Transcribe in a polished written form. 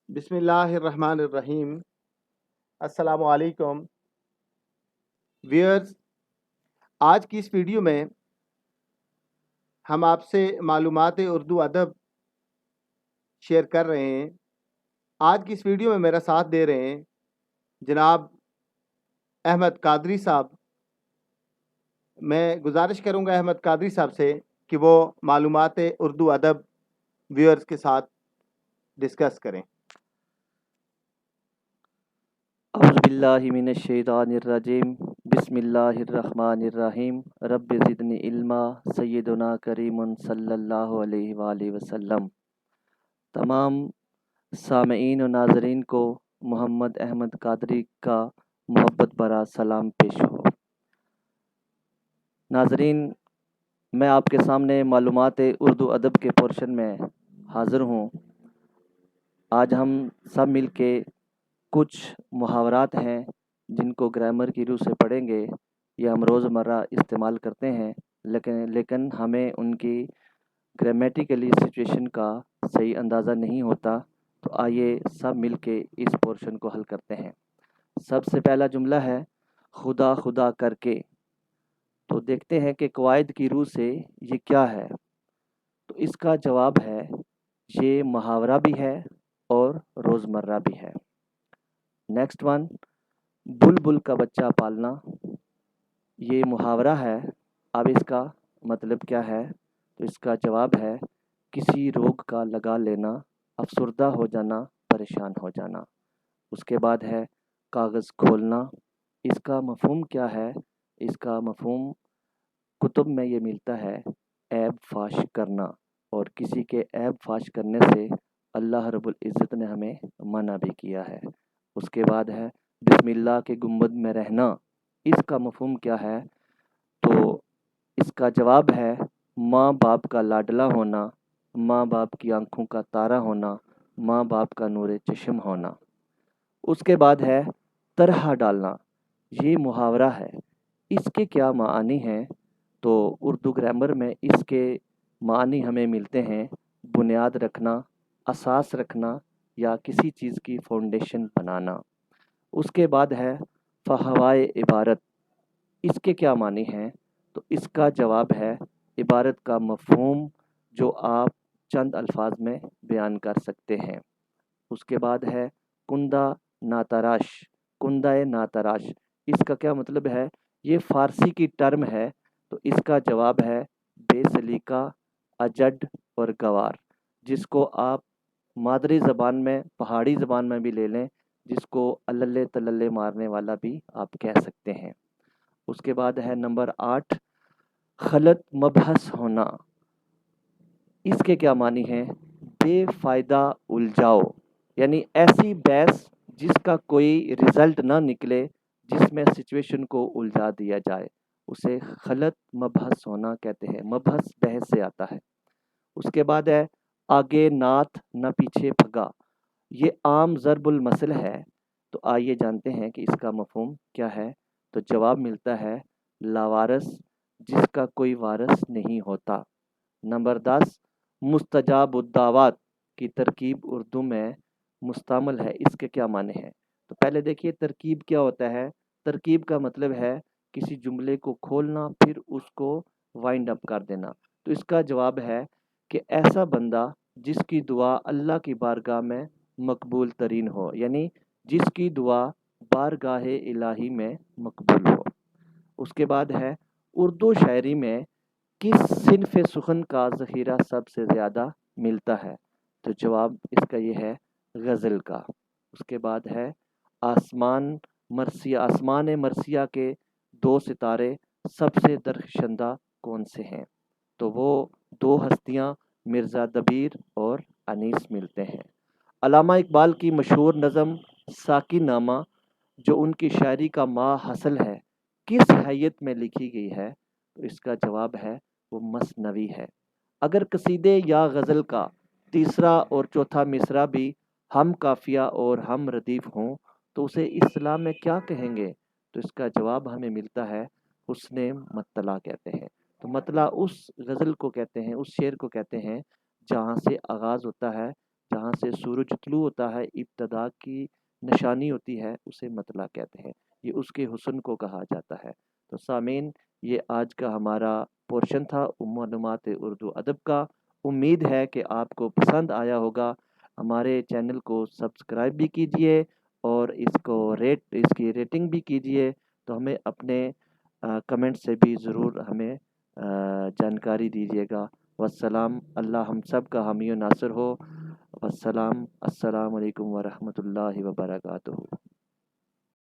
बिस्मिल्लाहिर्रहमानिर्रहीम। अस्सलामु अलैकुम व्यूअर्स। आज की इस वीडियो में हम आपसे मालूमात उर्दू अदब शेयर कर रहे हैं। आज की इस वीडियो में मेरा साथ दे रहे हैं जनाब अहमद कादरी साहब। मैं गुजारिश करूंगा अहमद कादरी साहब से कि वो मालूमात उर्दू अदब व्यूअर्स के साथ डिस्कस करें। औज़ुबिल्लाहिमिनश्शैतानिर्रजीम बिस्मिल्लाहिर्रहमानिर्रहीम रब्बि ज़िदनी इल्मा सय्यदुना करीमुन सल्लल्लाहु अलैहि वालैहि वसल्लम। तमाम सामईन और नाज़रीन को मोहम्मद अहमद कादरी का मोहब्बत भरा सलाम पेश हो। नाज़रीन, मैं आपके सामने मालूमात उर्दू अदब के पोर्शन में हाज़िर हूँ। आज हम सब मिल के कुछ मुहावरात हैं जिनको ग्रामर की रूह से पढ़ेंगे। ये हम रोज़मर्रा इस्तेमाल करते हैं, लेकिन हमें उनकी ग्रामेटिकली सिचुएशन का सही अंदाज़ा नहीं होता। तो आइए सब मिल के इस पोर्शन को हल करते हैं। सबसे पहला जुमला है खुदा खुदा करके। तो देखते हैं कि कवायद की रूह से ये क्या है। तो इसका जवाब है ये मुहावरा भी है और रोज़मर्रा भी है। नेक्स्ट वन, बुलबुल का बच्चा पालना। ये मुहावरा है। अब इसका मतलब क्या है? तो इसका जवाब है किसी रोग का लगा लेना, अफसरदा हो जाना, परेशान हो जाना। उसके बाद है कागज़ खोलना। इसका मफहूम क्या है? इसका मफहूम कुतुब में ये मिलता है ऐब फाश करना, और किसी के ऐब फाश करने से अल्लाह रब्बुल इज़्ज़त ने हमें मना भी किया है। उसके बाद है बिस्मिल्लाह के गुंबद में रहना। इसका मफहूम क्या है? तो इसका जवाब है माँ बाप का लाडला होना, माँ बाप की आंखों का तारा होना, माँ बाप का नूरे चश्म होना। उसके बाद है तरह डालना। ये मुहावरा है। इसके क्या मानी हैं? तो उर्दू ग्रामर में इसके मानी हमें मिलते हैं बुनियाद रखना, असास रखना, या किसी चीज़ की फाउंडेशन बनाना। उसके बाद है फ़हवाए इबारत। इसके क्या मानी हैं? तो इसका जवाब है इबारत का मफहूम जो आप चंद अल्फाज में बयान कर सकते हैं। उसके बाद है कुंदा नातराश। कुंदा नातराश, इसका क्या मतलब है? ये फ़ारसी की टर्म है। तो इसका जवाब है बेसलीका, अजड और गवार, जिसको आप मादरी ज़बान में, पहाड़ी ज़बान में भी ले लें, जिसको अल्ले तल्ले मारने वाला भी आप कह सकते हैं। उसके बाद है नंबर 8, गलत मबहस होना। इसके क्या मानी हैं? बेफ़ायदा उलझाओ, यानी ऐसी बहस जिसका कोई रिज़ल्ट ना निकले, जिसमें सिचुएशन को उलझा दिया जाए, उसे गलत मबहस होना कहते हैं। मबहस बहस से आता है। उसके बाद है आगे नात न पीछे भगा। ये आम ज़रबुल मसल है। तो आइए जानते हैं कि इसका मफहूम क्या है। तो जवाब मिलता है लावारस, जिसका कोई वारस नहीं होता। नंबर 10, मुस्तजाबुद्दावात की तरकीब उर्दू में मुस्तमल है। इसके क्या माने हैं? तो पहले देखिए तरकीब क्या होता है। तरकीब का मतलब है किसी जुमले को खोलना फिर उसको वाइंड अप कर देना। तो इसका जवाब है कि ऐसा बंदा जिसकी दुआ अल्लाह की बारगाह में मकबूल तरीन हो, यानी जिसकी दुआ बारगाह इलाही में मकबूल हो। उसके बाद है उर्दू शायरी में किस सिनफ़ सुखन का ज़ख़ीरा सबसे ज़्यादा मिलता है? तो जवाब इसका ये है गज़ल का। उसके बाद है आसमान मरसिया के 2 सितारे सबसे दरख्शंदा कौन से हैं? तो वो 2 हस्तियाँ मिर्ज़ा दबीर और अनीस मिलते हैं। अल्लामा इकबाल की मशहूर नज़म साकिनामा, जो उनकी शायरी का माहसल है, किस हैयत में लिखी गई है? तो इसका जवाब है वो मसनवी है। अगर कसीदे या गज़ल का तीसरा और चौथा मिसरा भी हम काफिया और हम रदीफ हों, तो उसे इस्लाम में क्या कहेंगे? तो इसका जवाब हमें मिलता है हुस्ने मतला कहते हैं। तो मतला उस गज़ल को कहते हैं, उस शेर को कहते हैं जहाँ से आगाज़ होता है, جہاں سے سورج طلوع ہوتا ہے، ابتدا کی نشانی ہوتی ہے، اسے مطلع کہتے ہیں۔ یہ اس کے حسن کو کہا جاتا ہے۔ تو سامعین، یہ آج کا ہمارا پورشن تھا معلومات اردو ادب کا۔ امید ہے کہ آپ کو پسند آیا ہوگا۔ ہمارے چینل کو سبسکرائب بھی کیجئے اور اس کی ریٹنگ بھی کیجئے۔ تو ہمیں اپنے کمنٹ سے بھی ضرور ہمیں جانکاری دیجیے گا۔ والسلام، اللہ ہم سب کا حامی و ناصر ہو۔ والسلام، السلام علیکم ورحمۃ اللہ وبرکاتہ۔